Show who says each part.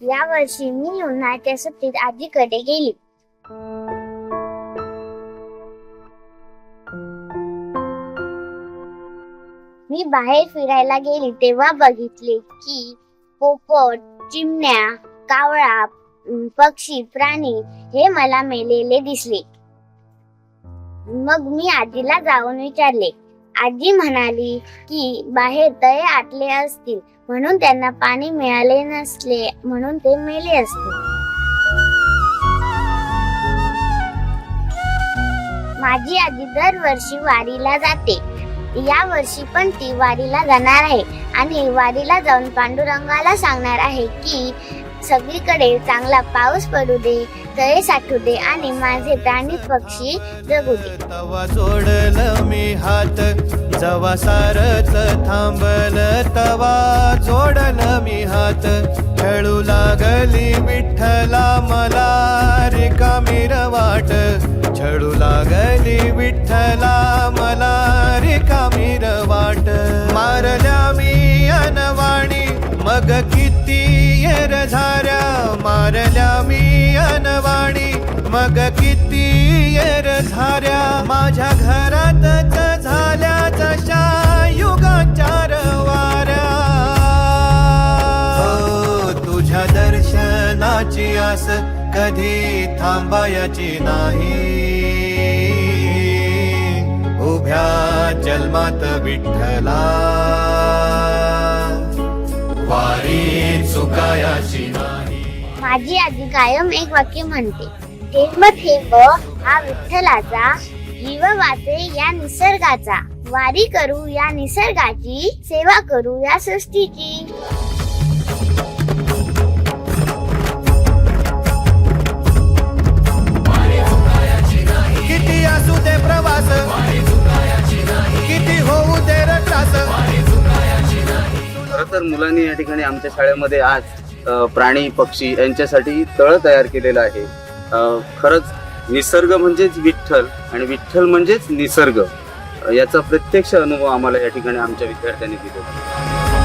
Speaker 1: या वर्षी मी उन्हाळ्याच्या सुट्टीत आजीकडे गेली. मी बाहेर फिरायला गेली तेव्हा बघितले की पोपट, चिमण्या, कावळा, पक्षी, प्राणी हे मला मेलेले दिसले. मग मी आजीला जाऊन विचारले. आजी म्हणाली की बाहेर तळे आटले असतील म्हणून त्यांना पाणी मिळाले नसले म्हणून ते मेले असतील. माझी आजी दरवर्षी वारीला जाते. या वर्षी पण ती वारीला जाणार आहे आणि वारीला जाऊन पांडुरंगाला सांगणार आहे की सगळीकडे चांगला पाऊस पडू दे, तळे साठू दे आणि माझे प्राणी पक्षी जगू दे.
Speaker 2: तवा जोडलं मी हात जवा सारच थांबल तवा जोडलं मी हात खेळू लागली विठ्ठला मला रिकामी वाट छळू लागली विठ्ठला मला रिकामी वाट मारल्या मी अनवाणी मग किती येर झाऱ्या मारल्या मी अनवाणी मग किती येर झाऱ्या माझ्या घरातच झाल्या जशा युगाचार वाऱ्या. तुझ्या दर्शनाची आस कधी थांबायची नाही उभ्या जन्मात विठ्ठला वारी चुकायाची नाही.
Speaker 1: माझी आजी कायम एक वाक्य म्हणते, थेंब थेंब हा विठ्ठलाचा, जीव वाचे या निसर्गाचा, वारी करू या निसर्गाची, सेवा करू या सृष्टीची.
Speaker 2: किती असू दे प्रवास किती होऊ दे रटास.
Speaker 3: खरं तर मुलांनी या ठिकाणी आमच्या शाळेमध्ये आज प्राणी पक्षी यांच्यासाठी तळ तयार केलेलं आहे. खरंच निसर्ग म्हणजेच विठ्ठल आणि विठ्ठल म्हणजेच निसर्ग याचा प्रत्यक्ष अनुभव आम्हाला या ठिकाणी आमच्या विद्यार्थ्यांनी दिलेला आहे.